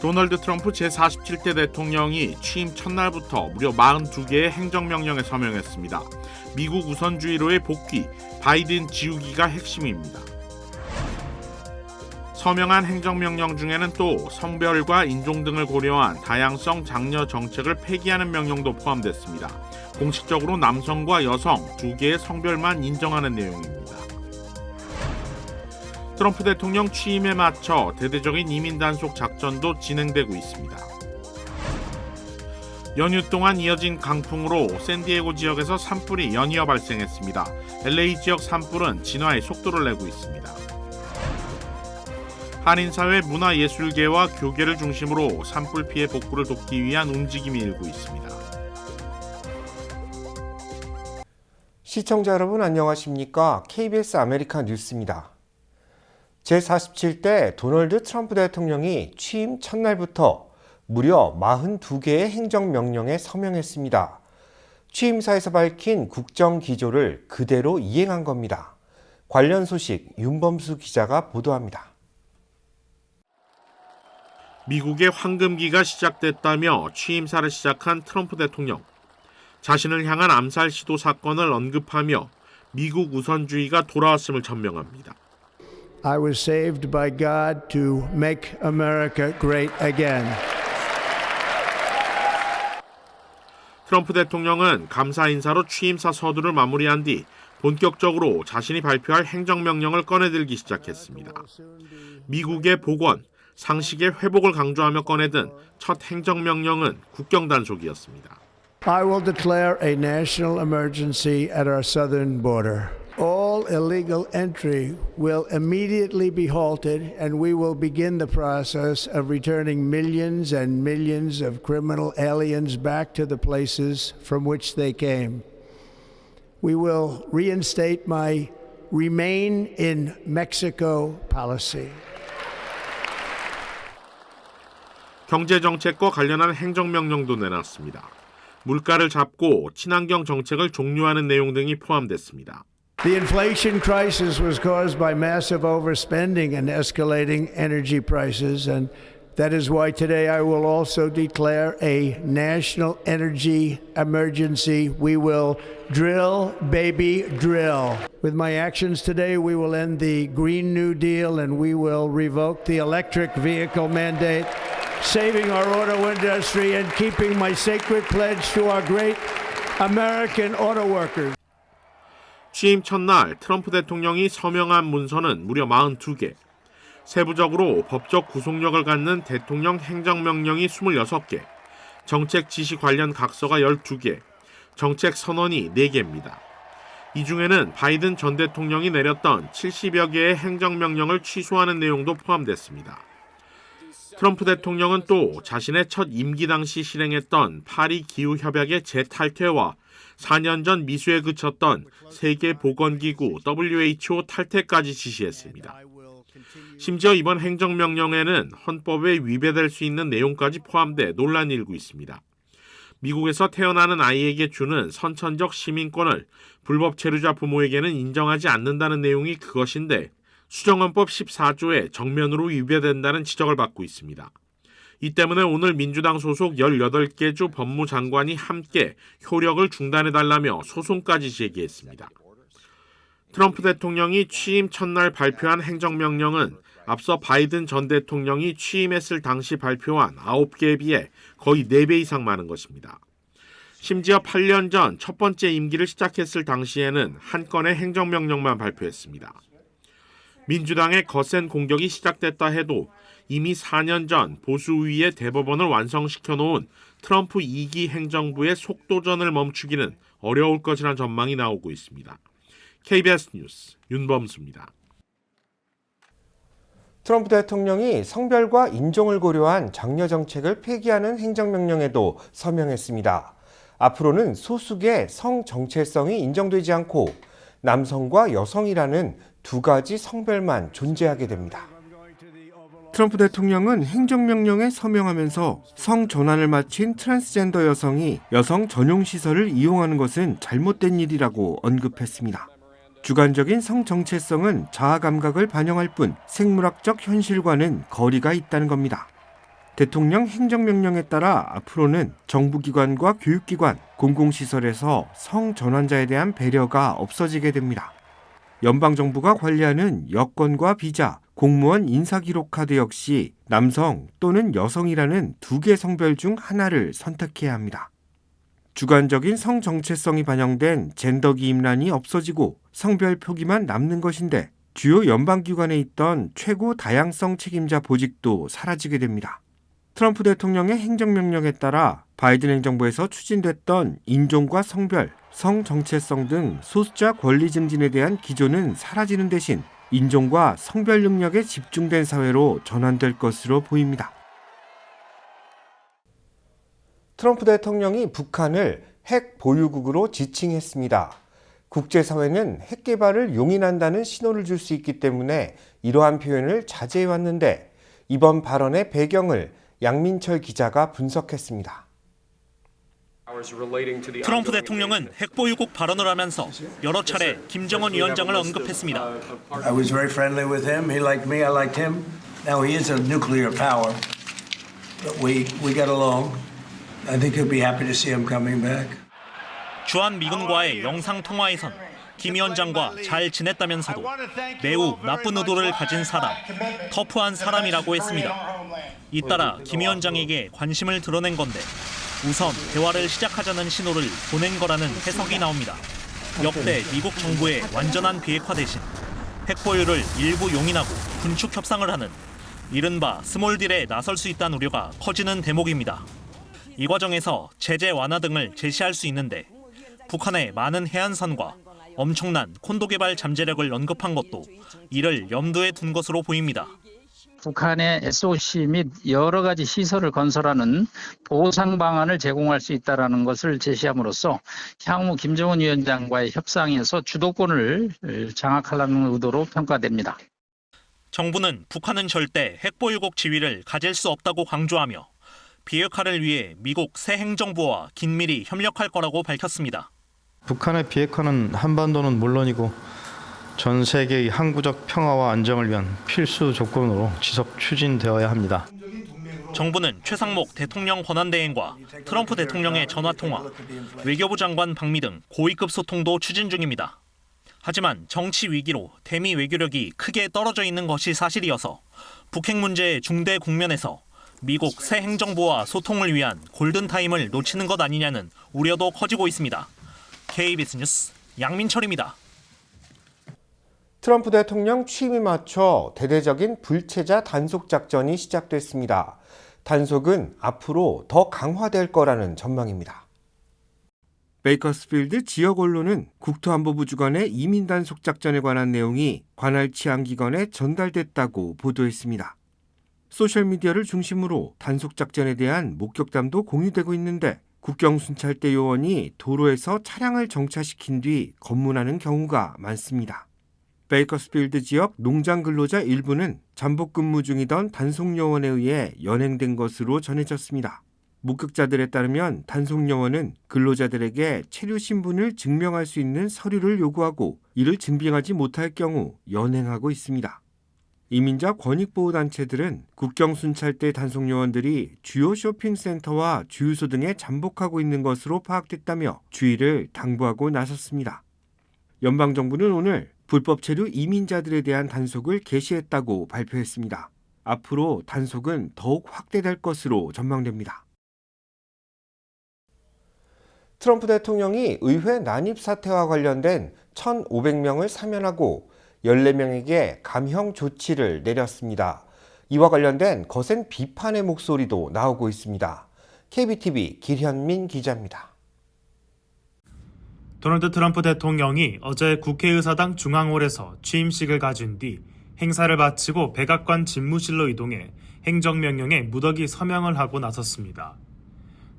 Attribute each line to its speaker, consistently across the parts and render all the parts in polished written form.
Speaker 1: 도널드 트럼프 제47대 대통령이 취임 첫날부터 무려 42개의 행정명령에 서명했습니다. 미국 우선주의로의 복귀, 바이든 지우기가 핵심입니다. 서명한 행정명령 중에는 또 성별과 인종 등을 고려한 다양성 장려 정책을 폐기하는 명령도 포함됐습니다. 공식적으로 남성과 여성 두 개의 성별만 인정하는 내용입니다. 트럼프 대통령 취임에 맞춰 대대적인 이민 단속 작전도 진행되고 있습니다. 연휴 동안 이어진 강풍으로 샌디에고 지역에서 산불이 연이어 발생했습니다. LA 지역 산불은 진화의 속도를 내고 있습니다. 한인사회 문화예술계와 교계를 중심으로 산불 피해 복구를 돕기 위한 움직임이 일고 있습니다.
Speaker 2: 시청자 여러분 안녕하십니까? KBS 아메리카 뉴스입니다. 제47대 도널드 트럼프 대통령이 취임 첫날부터 무려 42개의 행정명령에 서명했습니다. 취임사에서 밝힌 국정기조를 그대로 이행한 겁니다. 관련 소식 윤범수 기자가 보도합니다.
Speaker 1: 미국의 황금기가 시작됐다며 취임사를 시작한 트럼프 대통령. 자신을 향한 암살 시도 사건을 언급하며 미국 우선주의가 돌아왔음을 전명합니다.
Speaker 3: I was saved by God to make America great again.
Speaker 1: 트럼프 대통령은 감사 인사로 취임사 서두를 마무리한 뒤 본격적으로 자신이 발표할 행정명령을 꺼내들기 시작했습니다. 미국의 복원, 상식의 회복을 강조하며 꺼내든 첫 행정명령은 국경 단속이었습니다.
Speaker 3: I will declare a national emergency at our southern border. All illegal entry will immediately be halted, and we will begin the process of returning millions and millions of criminal aliens back to the places from which they came. We will reinstate my Remain in Mexico policy.
Speaker 1: 경제정책과 관련한 행정명령도 내놨습니다. 물가를 잡고 친환경 정책을 종료하는 내용 등이 포함됐습니다.
Speaker 3: The inflation crisis was caused by massive overspending and escalating energy prices, and that is why today I will also declare a national energy emergency. We will drill, baby, drill. With my actions today, we will end the Green New Deal and we will revoke the electric vehicle mandate, saving our auto industry and keeping my sacred pledge to our great American auto workers.
Speaker 1: 취임 첫날 트럼프 대통령이 서명한 문서는 무려 42개. 세부적으로 법적 구속력을 갖는 대통령 행정명령이 26개, 정책 지시 관련 각서가 12개, 정책 선언이 4개입니다. 이 중에는 바이든 전 대통령이 내렸던 70여 개의 행정명령을 취소하는 내용도 포함됐습니다. 트럼프 대통령은 또 자신의 첫 임기 당시 실행했던 파리 기후협약의 재탈퇴와 4년 전 미수에 그쳤던 세계보건기구 WHO 탈퇴까지 지시했습니다. 심지어 이번 행정명령에는 헌법에 위배될 수 있는 내용까지 포함돼 논란이 일고 있습니다. 미국에서 태어나는 아이에게 주는 선천적 시민권을 불법 체류자 부모에게는 인정하지 않는다는 내용이 그것인데 수정헌법 14조에 정면으로 위배된다는 지적을 받고 있습니다. 이 때문에 오늘 민주당 소속 18개 주 법무장관이 함께 효력을 중단해달라며 소송까지 제기했습니다. 트럼프 대통령이 취임 첫날 발표한 행정명령은 앞서 바이든 전 대통령이 취임했을 당시 발표한 9개에 비해 거의 4배 이상 많은 것입니다. 심지어 8년 전 첫 번째 임기를 시작했을 당시에는 한 건의 행정명령만 발표했습니다. 민주당의 거센 공격이 시작됐다 해도 이미 4년 전 보수우위의 대법원을 완성시켜 놓은 트럼프 2기 행정부의 속도전을 멈추기는 어려울 것이라는 전망이 나오고 있습니다. KBS 뉴스 윤범수입니다.
Speaker 2: 트럼프 대통령이 성별과 인종을 고려한 장려 정책을 폐기하는 행정명령에도 서명했습니다. 앞으로는 소수의 성 정체성이 인정되지 않고 남성과 여성이라는 두 가지 성별만 존재하게 됩니다. 트럼프 대통령은 행정명령에 서명하면서 성전환을 마친 트랜스젠더 여성이 여성 전용 시설을 이용하는 것은 잘못된 일이라고 언급했습니다. 주관적인 성 정체성은 자아 감각을 반영할 뿐 생물학적 현실과는 거리가 있다는 겁니다. 대통령 행정명령에 따라 앞으로는 정부기관과 교육기관, 공공시설에서 성전환자에 대한 배려가 없어지게 됩니다. 연방정부가 관리하는 여권과 비자, 공무원 인사기록카드 역시 남성 또는 여성이라는 2개 성별 중 하나를 선택해야 합니다. 주관적인 성정체성이 반영된 젠더 기입란이 없어지고 성별 표기만 남는 것인데 주요 연방기관에 있던 최고 다양성 책임자 보직도 사라지게 됩니다. 트럼프 대통령의 행정명령에 따라 바이든 행정부에서 추진됐던 인종과 성별, 성정체성 등 소수자 권리 증진에 대한 기조는 사라지는 대신 인종과 성별 능력에 집중된 사회로 전환될 것으로 보입니다. 트럼프 대통령이 북한을 핵 보유국으로 지칭했습니다. 국제사회는 핵 개발을 용인한다는 신호를 줄 수 있기 때문에 이러한 표현을 자제해왔는데 이번 발언의 배경을 양민철 기자가 분석했습니다.
Speaker 4: 트럼프 대통령은 핵보유국 발언을 하면서 여러 차례 김정은 위원장을 언급했습니다.
Speaker 5: I was very friendly with him. He liked me. I liked him. Now he is a nuclear power, but we got along. I think he'll be happy to see him coming back.
Speaker 4: 주한 미군과의 영상 통화에선 김 위원장과 잘 지냈다면서도 매우 나쁜 의도를 가진 사람, 터프한 사람이라고 했습니다. 잇따라 김 위원장에게 관심을 드러낸 건데 우선 대화를 시작하자는 신호를 보낸 거라는 해석이 나옵니다. 역대 미국 정부의 완전한 비핵화 대신 핵보유를 일부 용인하고 군축 협상을 하는 이른바 스몰딜에 나설 수 있다는 우려가 커지는 대목입니다. 이 과정에서 제재 완화 등을 제시할 수 있는데 북한의 많은 해안선과 엄청난 콘도 개발 잠재력을 언급한 것도 이를 염두에 둔 것으로 보입니다.
Speaker 6: 북한의 SOC 및 여러 가지 시설을 건설하는 보상 방안을 제공할 수 있다는 것을 제시함으로써 향후 김정은 위원장과의 협상에서 주도권을 장악하려는 의도로 평가됩니다.
Speaker 4: 정부는 북한은 절대 핵보유국 지위를 가질 수 없다고 강조하며 비핵화를 위해 미국 새 행정부와 긴밀히 협력할 거라고 밝혔습니다.
Speaker 7: 북한의 비핵화는 한반도는 물론이고 전 세계의 항구적 평화와 안정을 위한 필수 조건으로 지속 추진되어야 합니다.
Speaker 4: 정부는 최상목 대통령 권한대행과 트럼프 대통령의 전화통화, 외교부 장관 방미 등 고위급 소통도 추진 중입니다. 하지만 정치 위기로 대미 외교력이 크게 떨어져 있는 것이 사실이어서 북핵 문제의 중대 국면에서 미국 새 행정부와 소통을 위한 골든타임을 놓치는 것 아니냐는 우려도 커지고 있습니다. KBS 뉴스 양민철입니다.
Speaker 2: 트럼프 대통령 취임에 맞춰 대대적인 불체자 단속 작전이 시작됐습니다. 단속은 앞으로 더 강화될 거라는 전망입니다. 베이커스필드 지역 언론은 국토안보부 주관의 이민 단속 작전에 관한 내용이 관할 치안기관에 전달됐다고 보도했습니다. 소셜미디어를 중심으로 단속 작전에 대한 목격담도 공유되고 있는데 국경순찰대 요원이 도로에서 차량을 정차시킨 뒤 검문하는 경우가 많습니다. 베이커스필드 지역 농장 근로자 일부는 잠복 근무 중이던 단속 요원에 의해 연행된 것으로 전해졌습니다. 목격자들에 따르면 단속 요원은 근로자들에게 체류 신분을 증명할 수 있는 서류를 요구하고 이를 증빙하지 못할 경우 연행하고 있습니다. 이민자 권익보호단체들은 국경순찰대 단속 요원들이 주요 쇼핑센터와 주유소 등에 잠복하고 있는 것으로 파악됐다며 주의를 당부하고 나섰습니다. 연방정부는 오늘 불법 체류 이민자들에 대한 단속을 개시했다고 발표했습니다. 앞으로 단속은 더욱 확대될 것으로 전망됩니다. 트럼프 대통령이 의회 난입 사태와 관련된 1,500명을 사면하고 14명에게 감형 조치를 내렸습니다. 이와 관련된 거센 비판의 목소리도 나오고 있습니다. KBTV 길현민 기자입니다.
Speaker 8: 도널드 트럼프 대통령이 어제 국회의사당 중앙홀에서 취임식을 가진 뒤 행사를 마치고 백악관 집무실로 이동해 행정명령에 무더기 서명을 하고 나섰습니다.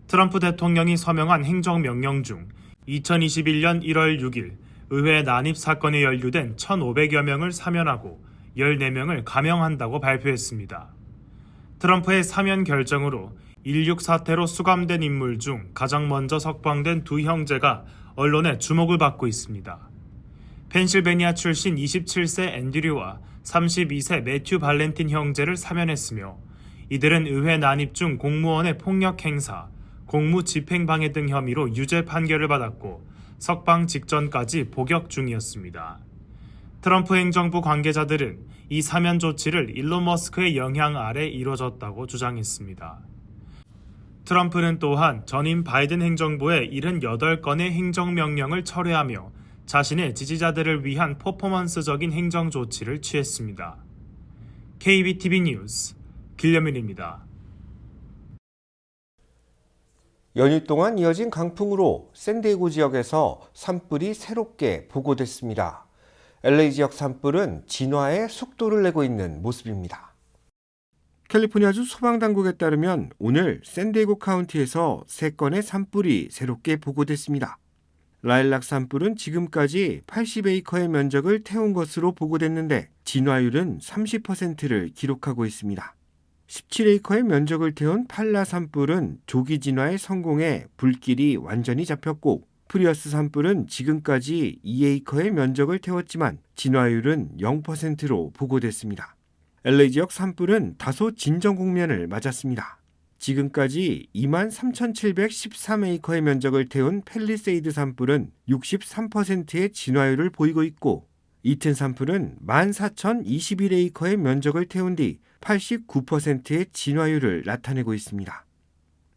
Speaker 8: 트럼프 대통령이 서명한 행정명령 중 2021년 1월 6일 의회 난입 사건에 연루된 1,500여 명을 사면하고 14명을 감형한다고 발표했습니다. 트럼프의 사면 결정으로 1.6 사태로 수감된 인물 중 가장 먼저 석방된 두 형제가 언론의 주목을 받고 있습니다. 펜실베니아 출신 27세 앤드류와 32세 매튜 발렌틴 형제를 사면했으며 이들은 의회 난입 중 공무원의 폭력 행사, 공무 집행방해 등 혐의로 유죄 판결을 받았고 석방 직전까지 복역 중이었습니다. 트럼프 행정부 관계자들은 이 사면 조치를 일론 머스크의 영향 아래 이뤄졌다고 주장했습니다. 트럼프는 또한 전임 바이든 행정부의 78건의 행정명령을 철회하며 자신의 지지자들을 위한 퍼포먼스적인 행정 조치를 취했습니다. KBTV 뉴스 길려민입니다.
Speaker 2: 연휴 동안 이어진 강풍으로 샌디에고 지역에서 산불이 새롭게 보고됐습니다. LA 지역 산불은 진화에 속도를 내고 있는 모습입니다. 캘리포니아주 소방당국에 따르면 오늘 샌디에고 카운티에서 3건의 산불이 새롭게 보고됐습니다. 라일락 산불은 지금까지 80에이커의 면적을 태운 것으로 보고됐는데 진화율은 30%를 기록하고 있습니다. 17에이커의 면적을 태운 팔라 산불은 조기 진화에 성공해 불길이 완전히 잡혔고 프리어스 산불은 지금까지 2에이커의 면적을 태웠지만 진화율은 0%로 보고됐습니다. LA 지역 산불은 다소 진정 국면을 맞았습니다. 지금까지 23,713에이커의 면적을 태운 팰리세이드 산불은 63%의 진화율을 보이고 있고 이튼 산불은 14,021에이커의 면적을 태운 뒤 89%의 진화율을 나타내고 있습니다.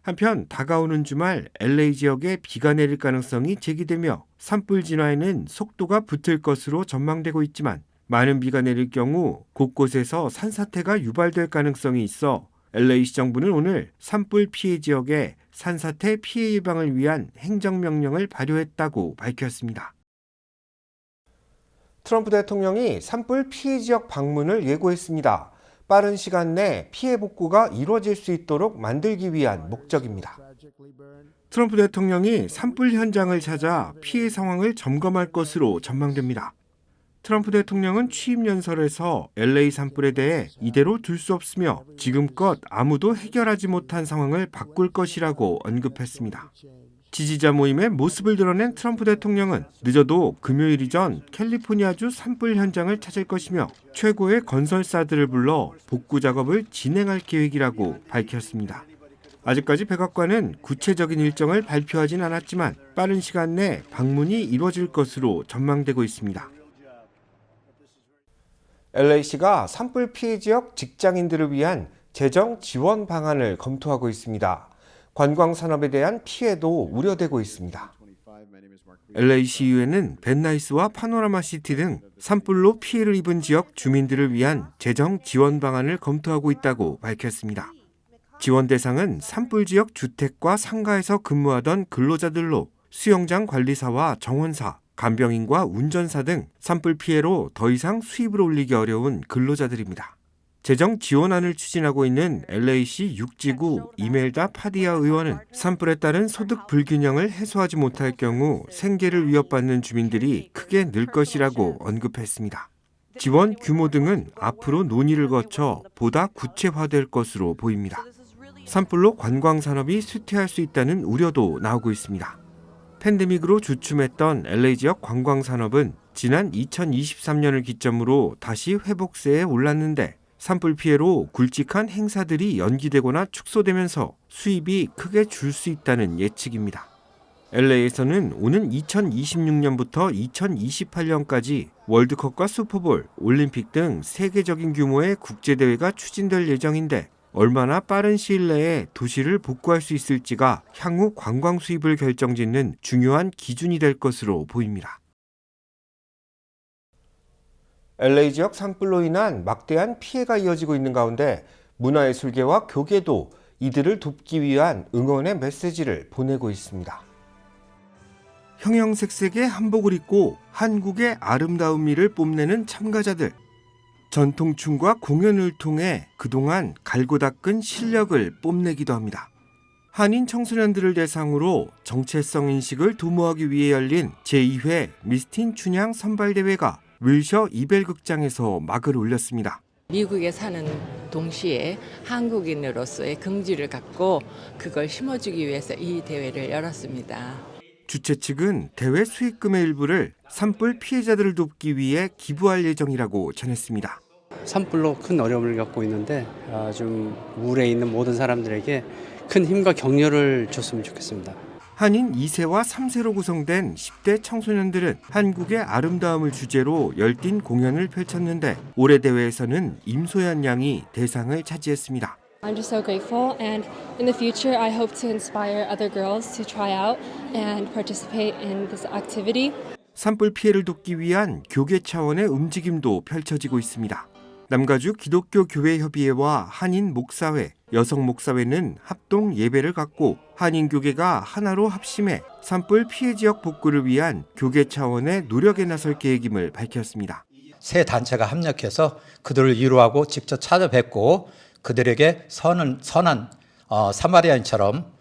Speaker 2: 한편 다가오는 주말 LA 지역에 비가 내릴 가능성이 제기되며 산불 진화에는 속도가 붙을 것으로 전망되고 있지만 많은 비가 내릴 경우 곳곳에서 산사태가 유발될 가능성이 있어 LA시 정부는 오늘 산불 피해 지역에 산사태 피해 예방을 위한 행정명령을 발효했다고 밝혔습니다. 트럼프 대통령이 산불 피해 지역 방문을 예고했습니다. 빠른 시간 내 피해 복구가 이루어질 수 있도록 만들기 위한 목적입니다. 트럼프 대통령이 산불 현장을 찾아 피해 상황을 점검할 것으로 전망됩니다. 트럼프 대통령은 취임 연설에서 LA 산불에 대해 이대로 둘 수 없으며 지금껏 아무도 해결하지 못한 상황을 바꿀 것이라고 언급했습니다. 지지자 모임의 모습을 드러낸 트럼프 대통령은 늦어도 금요일 이전 캘리포니아주 산불 현장을 찾을 것이며 최고의 건설사들을 불러 복구 작업을 진행할 계획이라고 밝혔습니다. 아직까지 백악관은 구체적인 일정을 발표하진 않았지만 빠른 시간 내 방문이 이루어질 것으로 전망되고 있습니다. LA시가 산불 피해 지역 직장인들을 위한 재정 지원 방안을 검토하고 있습니다. 관광 산업에 대한 피해도 우려되고 있습니다. LA시의회는 벤나이스와 파노라마 시티 등 산불로 피해를 입은 지역 주민들을 위한 재정 지원 방안을 검토하고 있다고 밝혔습니다. 지원 대상은 산불 지역 주택과 상가에서 근무하던 근로자들로 수영장 관리사와 정원사, 간병인과 운전사 등 산불 피해로 더 이상 수입을 올리기 어려운 근로자들입니다. 재정 지원안을 추진하고 있는 LA시 6지구 이멜다 파디아 의원은 산불에 따른 소득 불균형을 해소하지 못할 경우 생계를 위협받는 주민들이 크게 늘 것이라고 언급했습니다. 지원 규모 등은 앞으로 논의를 거쳐 보다 구체화될 것으로 보입니다. 산불로 관광 산업이 쇠퇴할 수 있다는 우려도 나오고 있습니다. 팬데믹으로 주춤했던 LA 지역 관광 산업은 지난 2023년을 기점으로 다시 회복세에 올랐는데 산불 피해로 굵직한 행사들이 연기되거나 축소되면서 수입이 크게 줄 수 있다는 예측입니다. LA에서는 오는 2026년부터 2028년까지 월드컵과 슈퍼볼, 올림픽 등 세계적인 규모의 국제대회가 추진될 예정인데 얼마나 빠른 시일 내에 도시를 복구할 수 있을지가 향후 관광 수입을 결정짓는 중요한 기준이 될 것으로 보입니다. LA 지역 산불로 인한 막대한 피해가 이어지고 있는 가운데 문화예술계와 교계도 이들을 돕기 위한 응원의 메시지를 보내고 있습니다. 형형색색의 한복을 입고 한국의 아름다운 미를 뽐내는 참가자들. 전통춤과 공연을 통해 그동안 갈고 닦은 실력을 뽐내기도 합니다. 한인 청소년들을 대상으로 정체성 인식을 도모하기 위해 열린 제2회 미스틴 춘향 선발대회가 윌셔 이벨극장에서 막을 올렸습니다.
Speaker 9: 미국에 사는 동시에 한국인으로서의 긍지를 갖고 그걸 심어주기 위해서 이 대회를 열었습니다.
Speaker 2: 주최 측은 대회 수익금의 일부를 산불 피해자들을 돕기 위해 기부할 예정이라고 전했습니다.
Speaker 10: 산불로 큰 어려움을 겪고 있는데 좀 우울해 있는 모든 사람들에게 큰 힘과 격려를 줬으면 좋겠습니다.
Speaker 2: 한인 2세와 3세로 구성된 10대 청소년들은 한국의 아름다움을 주제로 열띤 공연을 펼쳤는데 올해 대회에서는 임소연 양이 대상을 차지했습니다.
Speaker 11: I'm just so grateful, and in the future I hope to inspire other girls to try out and participate in this activity.
Speaker 2: 산불 피해를 돕기 위한 교계 차원의 움직임도 펼쳐지고 있습니다. 남가주 기독교교회협의회와 한인 목사회, 여성 목사회는 합동 예배를 갖고 한인 교계가 하나로 합심해 산불 피해 지역 복구를 위한 교계 차원의 노력에 나설 계획임을 밝혔습니다.
Speaker 12: 세 단체가 합력해서 그들을 위로하고 직접 찾아뵙고 그들에게 선한 사마리아인처럼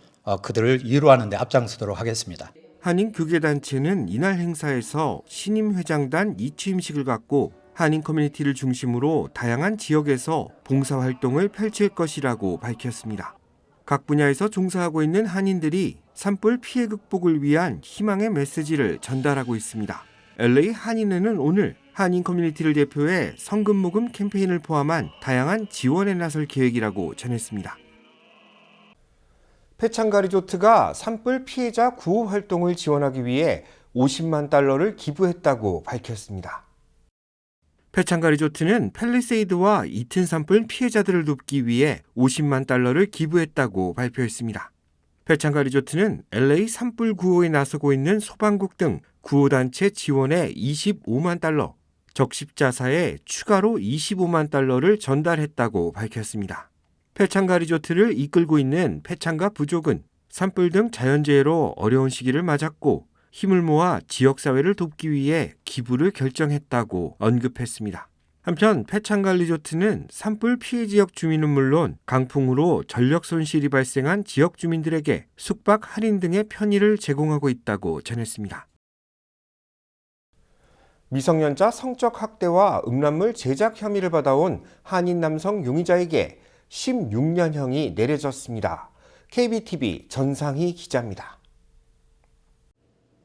Speaker 12: 그들을 위로하는 데 앞장서도록 하겠습니다.
Speaker 2: 한인 교계단체는 이날 행사에서 신임 회장단 이취임식을 갖고 한인 커뮤니티를 중심으로 다양한 지역에서 봉사활동을 펼칠 것이라고 밝혔습니다. 각 분야에서 종사하고 있는 한인들이 산불 피해 극복을 위한 희망의 메시지를 전달하고 있습니다. LA 한인회는 오늘 한인 커뮤니티를 대표해 성금 모금 캠페인을 포함한 다양한 지원에 나설 계획이라고 전했습니다. 패창가 리조트가 산불 피해자 구호 활동을 지원하기 위해 50만 달러를 기부했다고 밝혔습니다. 패창가 리조트는 팰리세이드와 이튼 산불 피해자들을 돕기 위해 50만 달러를 기부했다고 발표했습니다. 패창가 리조트는 LA 산불 구호에 나서고 있는 소방국 등 구호단체 지원에 25만 달러, 적십자사에 추가로 25만 달러를 전달했다고 밝혔습니다. 패창가 리조트를 이끌고 있는 패창가 부족은 산불 등 자연재해로 어려운 시기를 맞았고 힘을 모아 지역사회를 돕기 위해 기부를 결정했다고 언급했습니다. 한편 패창가 리조트는 산불 피해 지역 주민은 물론 강풍으로 전력 손실이 발생한 지역 주민들에게 숙박 할인 등의 편의를 제공하고 있다고 전했습니다. 미성년자 성적 학대와 음란물 제작 혐의를 받아온 한인 남성 용의자에게 16년형이 내려졌습니다. KBTV 전상희 기자입니다.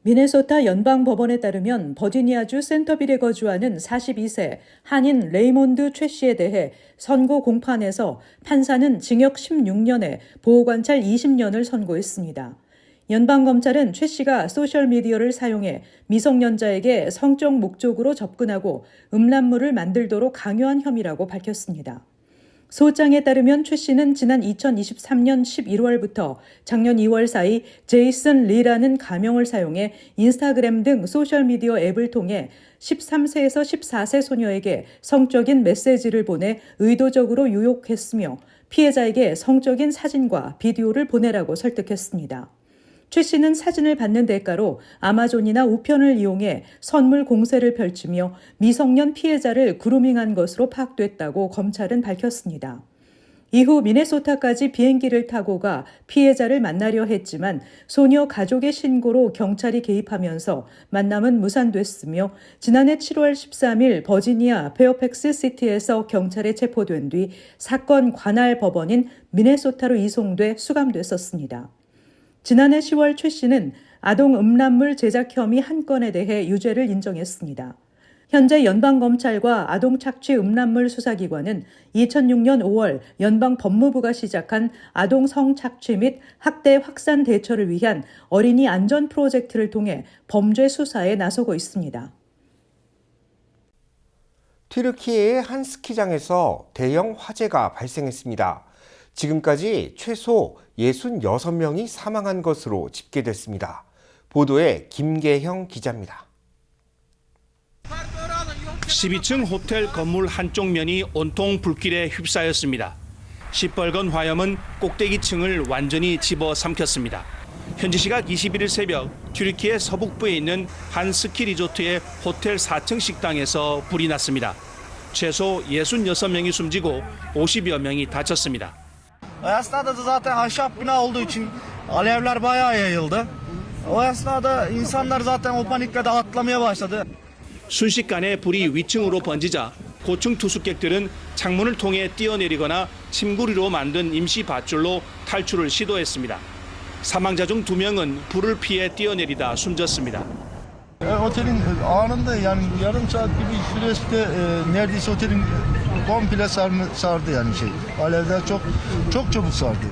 Speaker 13: 미네소타 연방법원에 따르면 버지니아주 센터빌에 거주하는 42세 한인 레이몬드 최 씨에 대해 선고 공판에서 판사는 징역 16년에 보호관찰 20년을 선고했습니다. 연방검찰은 최 씨가 소셜미디어를 사용해 미성년자에게 성적 목적으로 접근하고 음란물을 만들도록 강요한 혐의라고 밝혔습니다. 소장에 따르면 최 씨는 지난 2023년 11월부터 작년 2월 사이 제이슨 리라는 가명을 사용해 인스타그램 등 소셜미디어 앱을 통해 13세에서 14세 소녀에게 성적인 메시지를 보내 의도적으로 유혹했으며 피해자에게 성적인 사진과 비디오를 보내라고 설득했습니다. 최 씨는 사진을 받는 대가로 아마존이나 우편을 이용해 선물 공세를 펼치며 미성년 피해자를 그루밍한 것으로 파악됐다고 검찰은 밝혔습니다. 이후 미네소타까지 비행기를 타고 가 피해자를 만나려 했지만 소녀 가족의 신고로 경찰이 개입하면서 만남은 무산됐으며 지난해 7월 13일 버지니아 페어팩스 시티에서 경찰에 체포된 뒤 사건 관할 법원인 미네소타로 이송돼 수감됐었습니다. 지난해 10월 최 씨는 아동 음란물 제작 혐의 한 건에 대해 유죄를 인정했습니다. 현재 연방검찰과 아동 착취 음란물 수사기관은 2006년 5월 연방법무부가 시작한 아동 성착취 및 학대 확산 대처를 위한 어린이 안전 프로젝트를 통해 범죄 수사에 나서고 있습니다.
Speaker 2: 튀르키예의 한 스키장에서 대형 화재가 발생했습니다. 지금까지 최소 66명이 사망한 것으로 집계됐습니다. 보도에 김계형 기자입니다.
Speaker 14: 12층 호텔 건물 한쪽 면이 온통 불길에 휩싸였습니다. 시뻘건 화염은 꼭대기층을 완전히 집어삼켰습니다. 현지 시각 21일 새벽 튀르키예 서북부에 있는 한 스키 리조트의 호텔 4층 식당에서 불이 났습니다. 최소 66명이 숨지고 50여 명이 다쳤습니다.
Speaker 15: O esnada da zaten ahşap bina olduğu için alevler bayağı yayıldı. O esnada insanlar zaten o panikle de atlamaya başladı.
Speaker 14: 순식간에 불이 위층으로 번지자 고층 투숙객들은 창문을 통해 뛰어내리거나 침구리로 만든 임시 밧줄로 탈출을 시도했습니다. 사망자 중 2명은 불을 피해 뛰어내리다 숨졌습니다.
Speaker 15: Otelin anında yani yarım saat gibi süreçte neredeyse otelin komple sardı yani şey. Alevler çok çabuk sardı.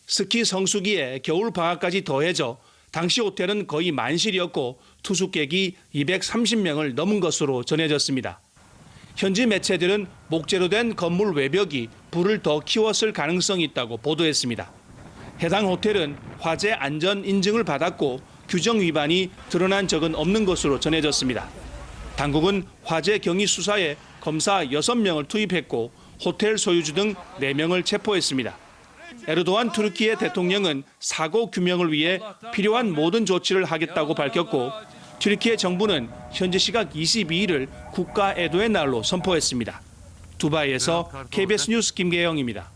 Speaker 14: 스키 성수기에 겨울 방학까지 더해져 당시 호텔은 거의 만실이었고 투숙객이 230명을 넘은 것으로 전해졌습니다. 현지 매체들은 목재로 된 건물 외벽이 불을 더 키웠을 가능성이 있다고 보도했습니다. 해당 호텔은 화재 안전 인증을 받았고 규정 위반이 드러난 적은 없는 것으로 전해졌습니다. 당국은 화재 경위 수사에 검사 6명을 투입했고 호텔 소유주 등 4명을 체포했습니다. 에르도안 투르키예 대통령은 사고 규명을 위해 필요한 모든 조치를 하겠다고 밝혔고 튀르키예 정부는 현지 시각 22일을 국가 애도의 날로 선포했습니다. 두바이에서 KBS 뉴스 김계영입니다.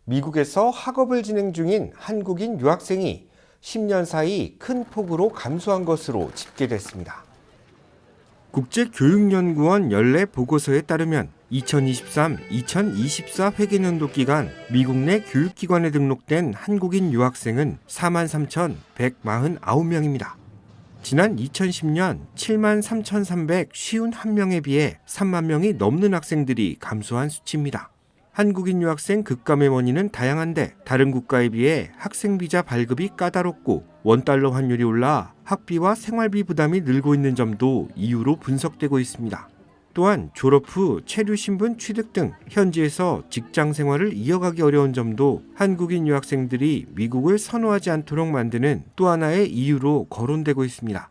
Speaker 2: 미국에서 학업을 진행 중인 한국인 유학생이 10년 사이 큰 폭으로 감소한 것으로 집계됐습니다. 국제교육연구원 연례 보고서에 따르면 2023-2024 회계년도 기간 미국 내 교육기관에 등록된 한국인 유학생은 43,149명입니다. 지난 2010년 73,351명에 비해 3만 명이 넘는 학생들이 감소한 수치입니다. 한국인 유학생 급감의 원인은 다양한데 다른 국가에 비해 학생 비자 발급이 까다롭고 원달러 환율이 올라 학비와 생활비 부담이 늘고 있는 점도 이유로 분석되고 있습니다. 또한 졸업 후 체류 신분 취득 등 현지에서 직장 생활을 이어가기 어려운 점도 한국인 유학생들이 미국을 선호하지 않도록 만드는 또 하나의 이유로 거론되고 있습니다.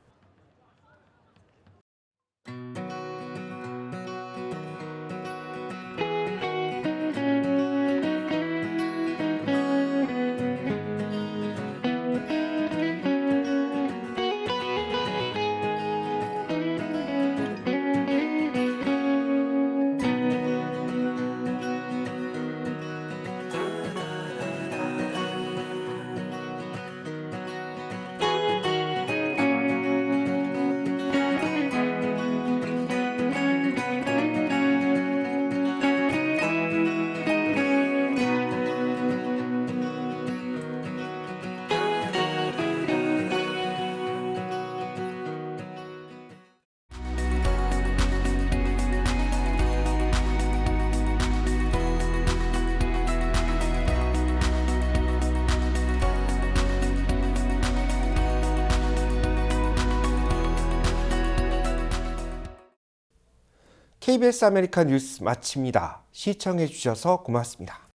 Speaker 2: KBS 아메리카 뉴스 마칩니다. 시청해 주셔서 고맙습니다.